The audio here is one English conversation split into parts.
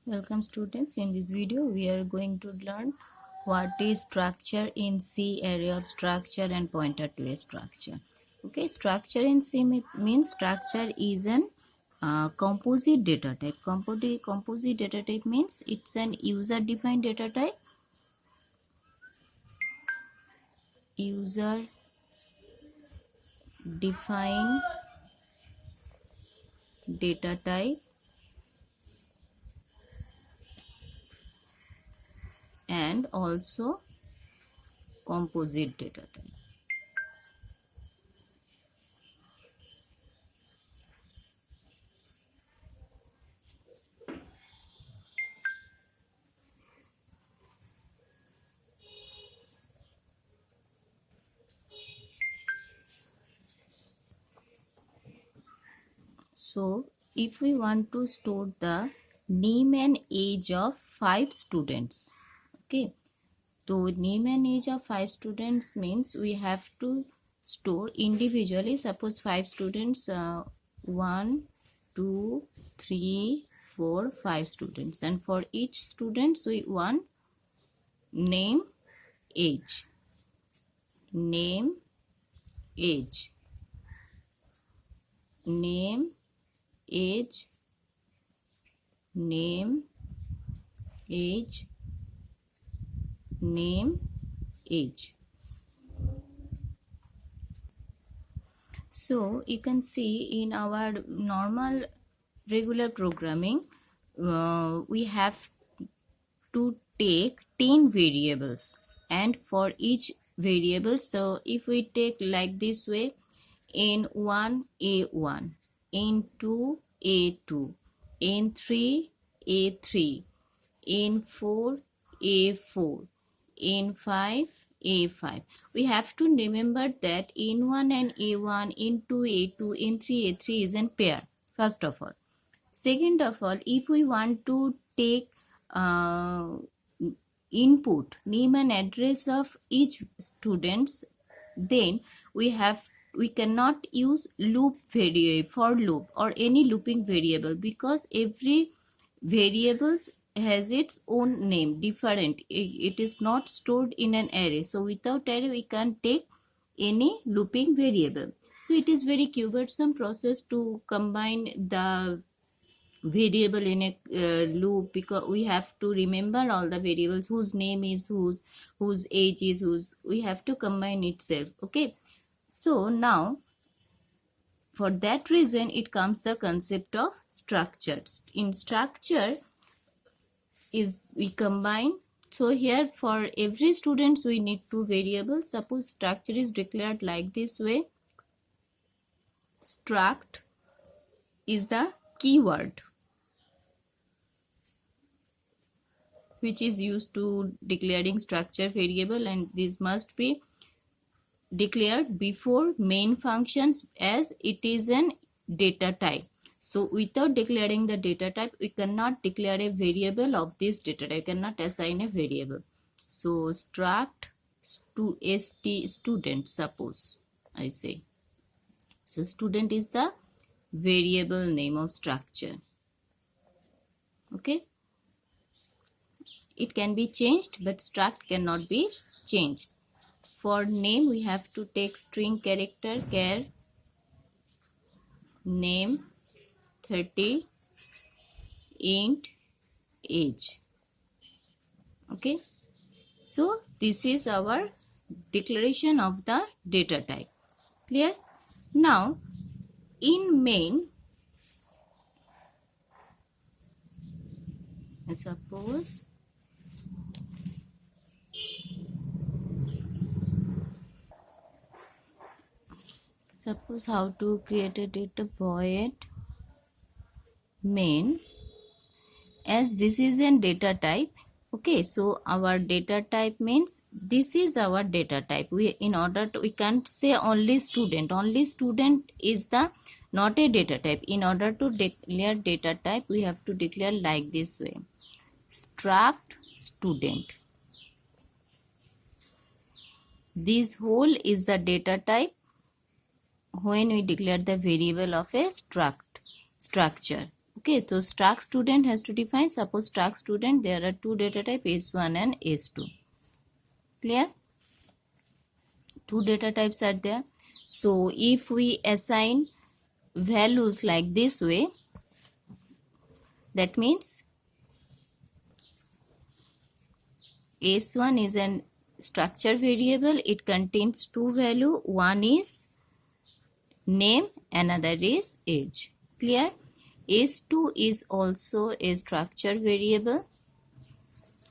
Welcome students. In this video we are going to learn what is structure in C, array of structure and pointer to a structure. Okay, structure in C means structure is an composite data type. Composite data type means it's an user defined data type. User defined data type and also composite data type. So, if we want to store the name and age of 5 students, okay, so name and age of 5 students means we have to store individually. Suppose 5 students, 1, 2, 3, 4, 5 students, and for each student we want name, age, name, age, name, age, name, age, name, age. So you can see in our normal regular programming, we have to take 10 variables, and for each variable, so if we take like this way, n1 a1, n2 a2, n3 a3, n4 a4, n5 a5. We have to remember that n1 and a1, n2 a2, n3 a3 is in pair, first of all. Second of all, if we want to take input, name and address of each students, then we cannot use loop variable, for loop or any looping variable, because every variables has its own name, different. It is not stored in an array. So without array we can't take any looping variable. So it is very cumbersome process to combine the variable in a loop, because we have to remember all the variables, whose name is whose age is whose. We have to combine itself. Okay, so now for that reason it comes the concept of structures. In structure is we combine. So here for every students we need two variables. Suppose structure is declared like this way. Struct is the keyword which is used to declaring structure variable, and this must be declared before main functions as it is an data type. So without declaring the data type we cannot declare a variable of this data type, cannot assign a variable. So struct student, suppose I say. So student is the variable name of structure. Okay, it can be changed but struct cannot be changed. For name we have to take string character char name 30 int age. Okay, so this is our declaration of the data type. Clear? Now in main, suppose how to create a data void main, as this is a data type. Okay, so our data type means this is our data type. We can't say only student is the not a data type. In order to declare data type we have to declare like this way. Struct student, this whole is the data type when we declare the variable of a structure. Okay, so struct student has to define. Suppose struct student, there are two data type S1 and S2. Clear? Two data types are there. So if we assign values like this way, that means S1 is an structure variable. It contains two values. One is name, another is age. Clear? S2 is also a structure variable.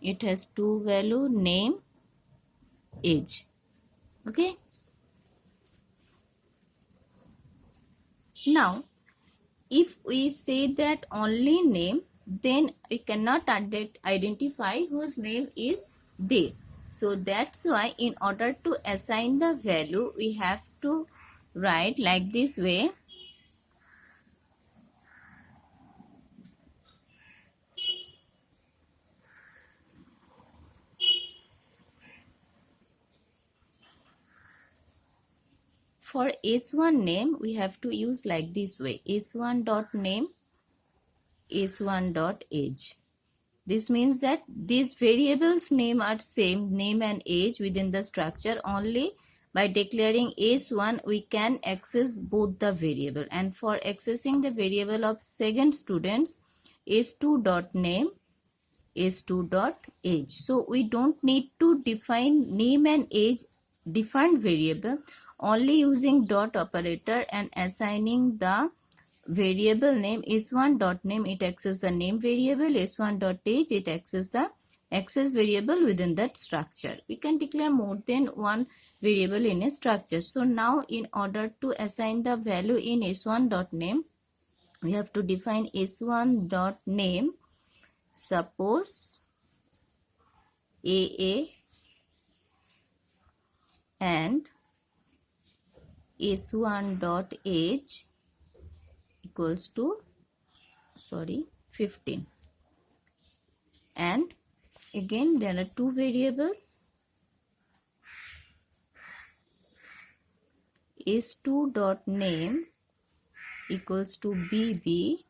It has two values, name, age. Okay. Now, if we say that only name, then we cannot identify whose name is this. So that's why in order to assign the value, we have to write like this way. For S1 name, we have to use like this way. S1 dot name, S1 dot age. This means that these variables name are same, name and age within the structure. Only by declaring S1 we can access both the variable, and for accessing the variable of second students, S2 dot name, S2 dot age. So we don't need to define name and age defined variable, only using dot operator and assigning the variable name S1 dot name, it accesses the name variable, S1 dot age, it accesses the access variable within that structure. We can declare more than one variable in a structure. So now in order to assign the value in S1 dot name, we have to define S1 dot name. Suppose AA and S1 dot age equals to 15, and again there are two variables, S2 dot name equals to BB,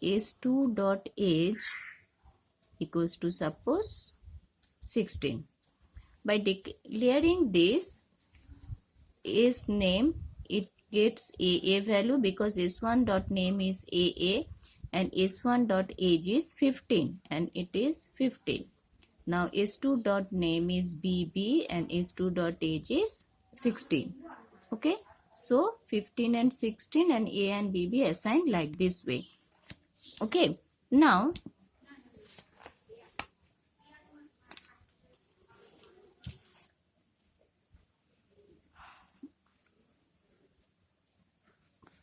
S2 dot age equals to suppose 16. By declaring this is name, it gets AA value because S1 dot name is AA and S1 dot age is 15 and it is 15. Now S2 dot name is BB and S2 dot age is 16. Okay, so 15 and 16 and A and BB assigned like this way. Okay, now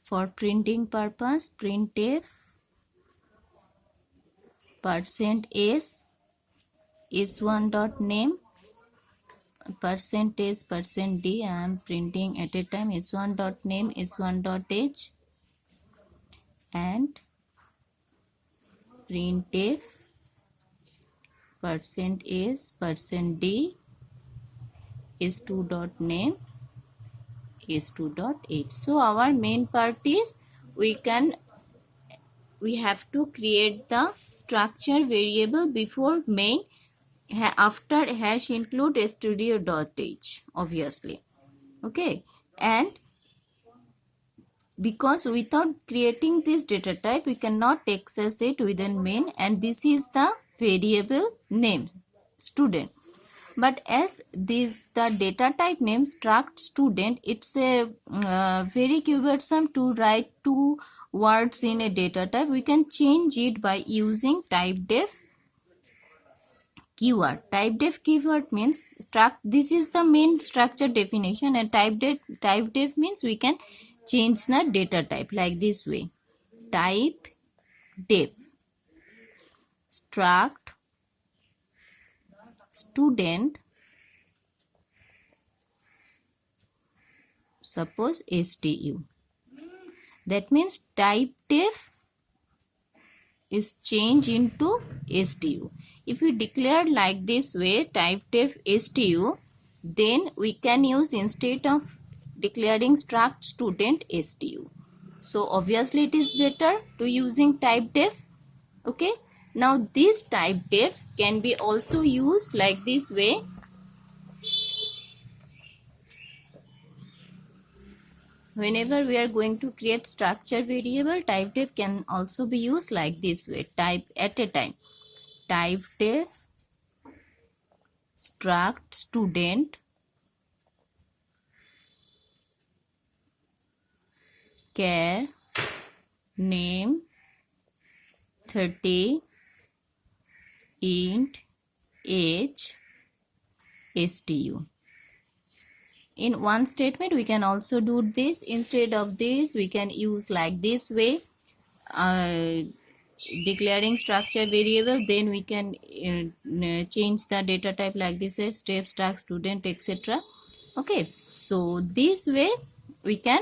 for printing purpose, printf %s S1 dot name %d, I am printing at a time, S1 dot name, S1 dot age, and printf %s %d S2 dot name, S2 dot age. So our main part is we have to create the structure variable before main, after hash include studio dot age, obviously. Okay, and because without creating this data type we cannot access it within main, and this is the variable name student. But as this the data type name struct student, it's a very cumbersome to write two words in a data type. We can change it by using typedef keyword. Typedef keyword means struct, this is the main structure definition, and typedef means we can change the data type like this way. Typedef struct student, suppose STU. That means typedef is changed into STU. If we declare like this way, typedef STU, then we can use, instead of declaring struct student, STU. So obviously it is better to using type def. Okay, now this type def can be also used like this way. Whenever we are going to create structure variable, type def can also be used like this way, type at a time. Type def struct student char name 30 int age stu. In one statement we can also do this. Instead of this we can use like this way, declaring structure variable, then we can change the data type like this way, step struct student etc. Okay, so this way we can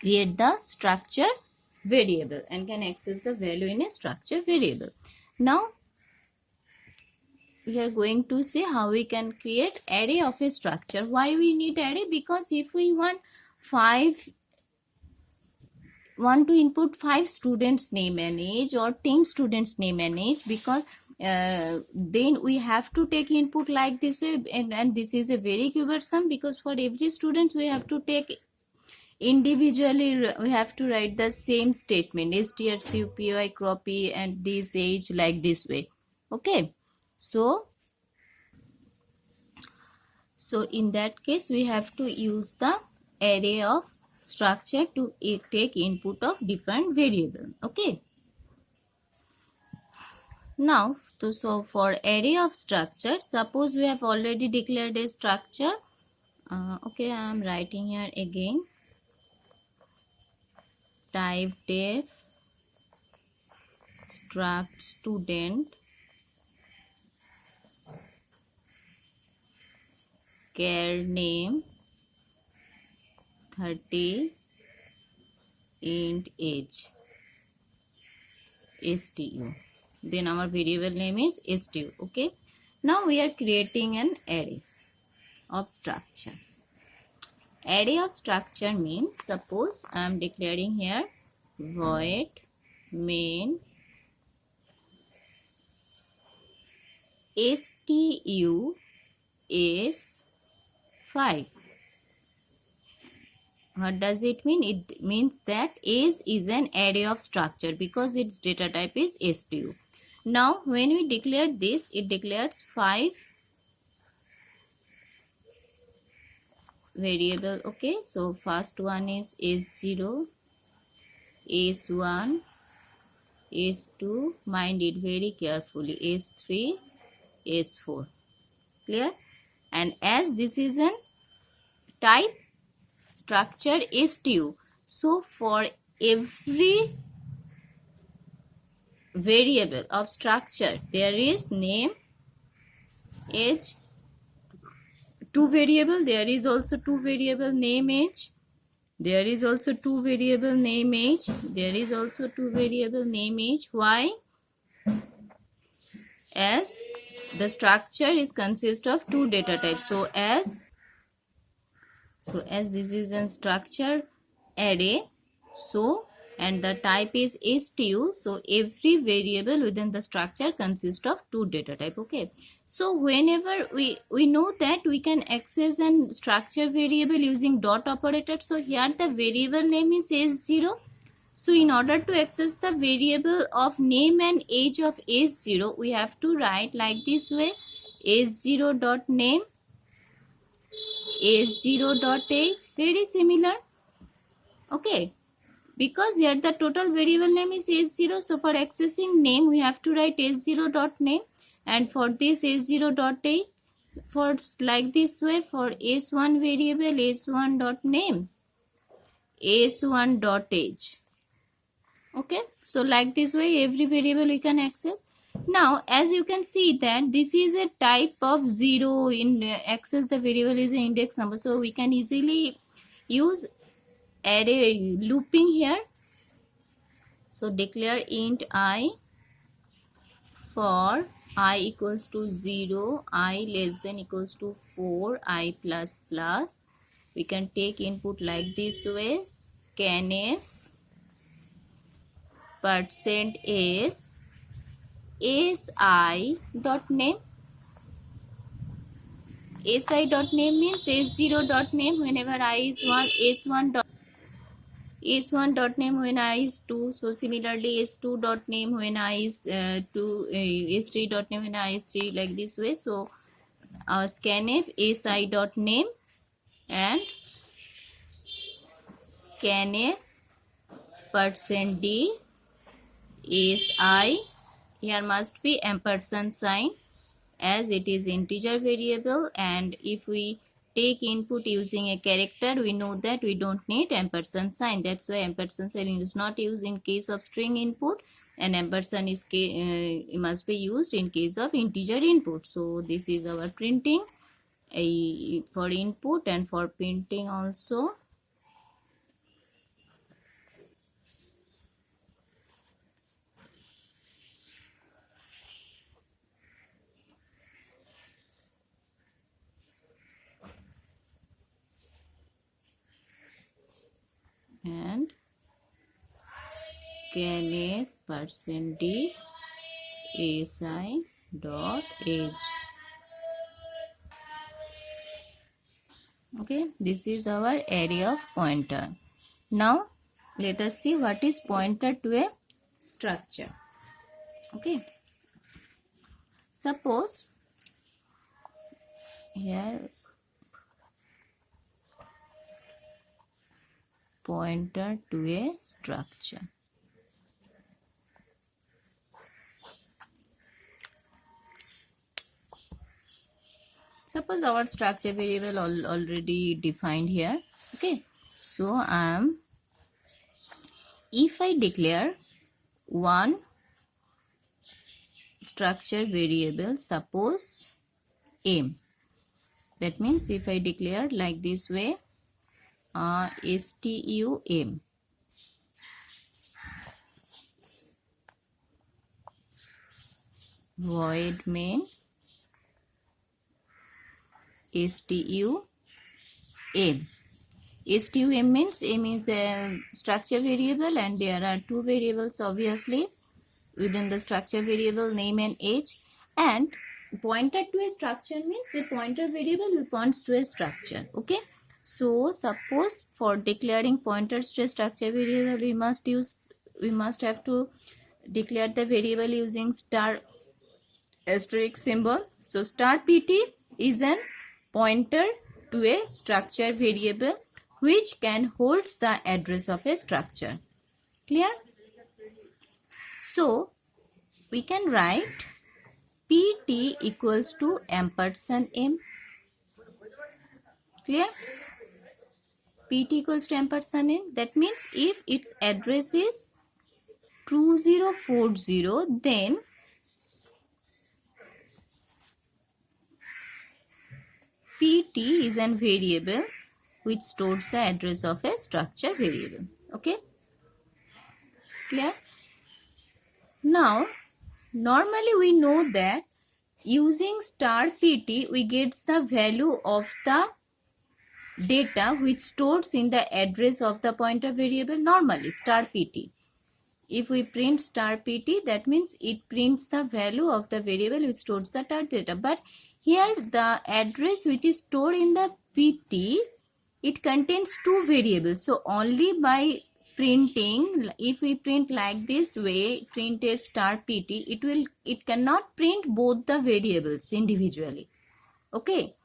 create the structure variable and can access the value in a structure variable. Now we are going to see how we can create array of a structure. Why we need array? Because if we want to input 5 students name and age or 10 students name and age, because then we have to take input like this way, and this is a very cumbersome, because for every student we have to take individually, we have to write the same statement strcpy copy and this age like this way. Okay, so in that case we have to use the array of structure to take input of different variable. Okay, now so for array of structure, suppose we have already declared a structure. Okay, I am writing here again, type def struct student char name 30 int age stu, then our variable name is stu. Okay, now we are creating an array of structure. Array of structure means, suppose I am declaring here void main stu is 5. What does it mean? It means that age is an array of structure because its data type is stu. Now when we declare this, it declares 5 variable. Okay, so first one is s0, s1, s2, mind it very carefully, s3, s4. Clear? And as this is an type structure stu, so for every variable of structure there is name, age, 2 variable, there is also 2 variable name, age, there is also 2 variable name, age, there is also 2 variable name, age. Why? As the structure is consist of 2 data types, so as this is a structure array, so and the type is stu, so every variable within the structure consists of 2 data type. Okay, so whenever we know that we can access an structure variable using dot operator, so here the variable name is s0. So in order to access the variable of name and age of s0, we have to write like this way, s0 dot name, s0 dot age, very similar. Okay, because here the total variable name is s0, so for accessing name we have to write s0 dot name, and for this s0 dot age, for like this way, for s1 variable s1 dot name, s1 dot age. Okay, so like this way every variable we can access. Now as you can see that this is a type of 0, in access the variable is an index number, so we can easily use array looping here. So declare int I for I equals to 0, I less than equals to 4, I plus plus. We can take input like this way, scanf %s si.name. si.name means s0.name whenever I is 1, s1.name when I is 2. So similarly s2.name when I is 2, s3.name when I is 3, like this way. So scanf si.name and scanf %d si. Here must be ampersand sign as it is integer variable, and if we take input using a character, we know that we don't need ampersand sign. That's why ampersand sign is not used in case of string input, and ampersand is must be used in case of integer input. So this is our printing for input and for printing also. And scanf %d si dot age. Okay, this is our array of pointer. Now let us see what is pointer to a structure. Okay, suppose here pointer to a structure. Suppose our structure variable already defined here. Okay, so if I declare one structure variable, suppose m, that means if I declare like this way, stum, void main stum. Stum means m is a structure variable and there are two variables obviously within the structure variable, name and age, and pointer to a structure means a pointer variable will points to a structure. Okay, so suppose for declaring pointers to a structure variable, we must have to declare the variable using star asterisk symbol. So star pt is an pointer to a structure variable which can holds the address of a structure. Clear? So we can write pt equals to ampersand m. Clear? pt equals to ampersand m. That means if its address is 2040, then pt is an variable which stores the address of a structure variable. Okay, clear? Now normally we know that using star pt we get the value of the data which stores in the address of the pointer variable. Normally star pt, if we print star pt, that means it prints the value of the variable which stores the tar data. But here the address which is stored in the pt, it contains two variables. So only by printing, if we print like this way, printf star pt, it cannot print both the variables individually. Okay,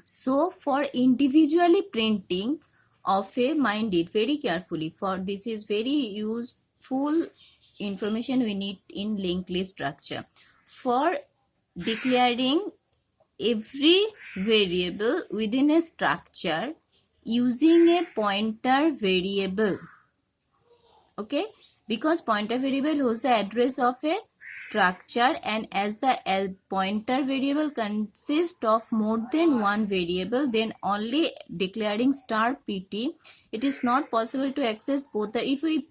so for individually printing of a, mind it very carefully, for this is very useful information we need in linked list structure. For declaring every variable within a structure using a pointer variable, okay, because pointer variable holds the address of a structure, and as the pointer variable consists of more than one variable, then only declaring star pt, it is not possible to access both the. If we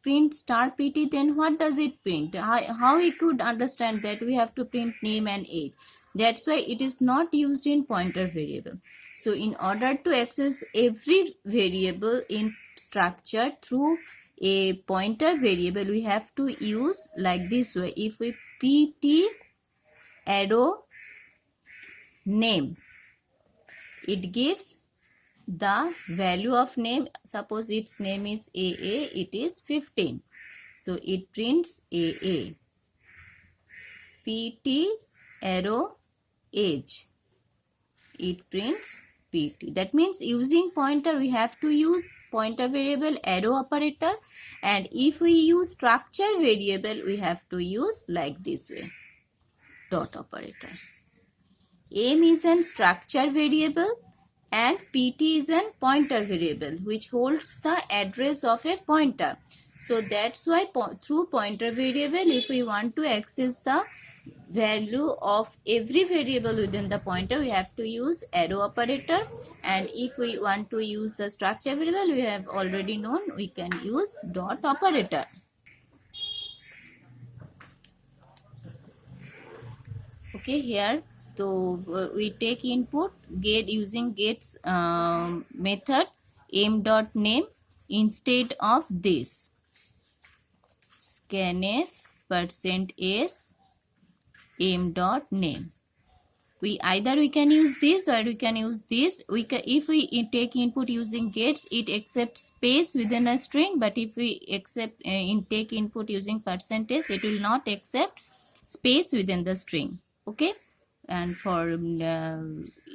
print star pt, then what does it print? How we could understand that we have to print name and age? That's why it is not used in pointer variable. So in order to access every variable in structure through a pointer variable, we have to use like this way. If we pt arrow name, it gives the value of name. Suppose its name is AA, it is 15. So it prints AA. pt arrow age, it prints pt. That means using pointer, we have to use pointer variable arrow operator, and if we use structure variable, we have to use like this way, dot operator. Aim is an structure variable and pt is an pointer variable which holds the address of a pointer. So that's why through pointer variable, if we want to access the value of every variable within the pointer, we have to use arrow operator, and if we want to use the structure variable, we have already known, we can use dot operator. Okay, here so we take input get using gets method aim dot name instead of this scanf %s aim dot name. We can use this or we can use this. If we take input using gets, it accepts space within a string, but if we take input using %, it will not accept space within the string. Okay, and for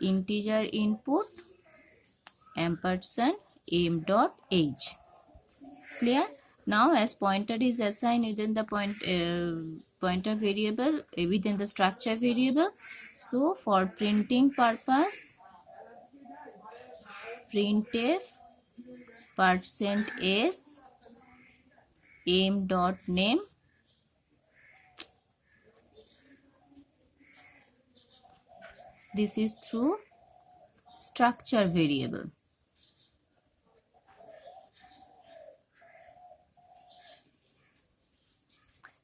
integer input ampersand aim dot age. Clear? Now as pointer is assigned within the pointer variable within the structure variable, so for printing purpose, printf %s aim dot name this is through structure variable.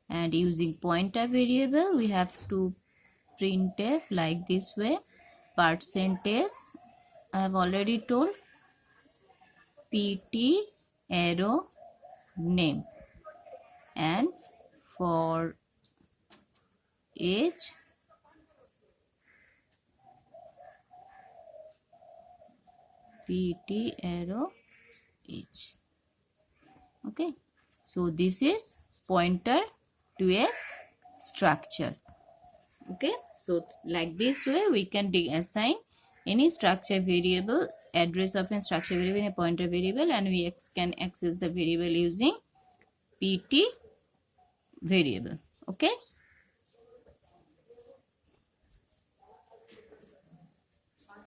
And using pointer variable, we have to printf like this way, %s, I have already told, pt arrow name, and for age pt arrow age. Okay, so this is pointer to a structure. Okay, so like this way we can assign any structure variable, address of a structure variable in a pointer variable, and we can access the variable using pt variable. Okay.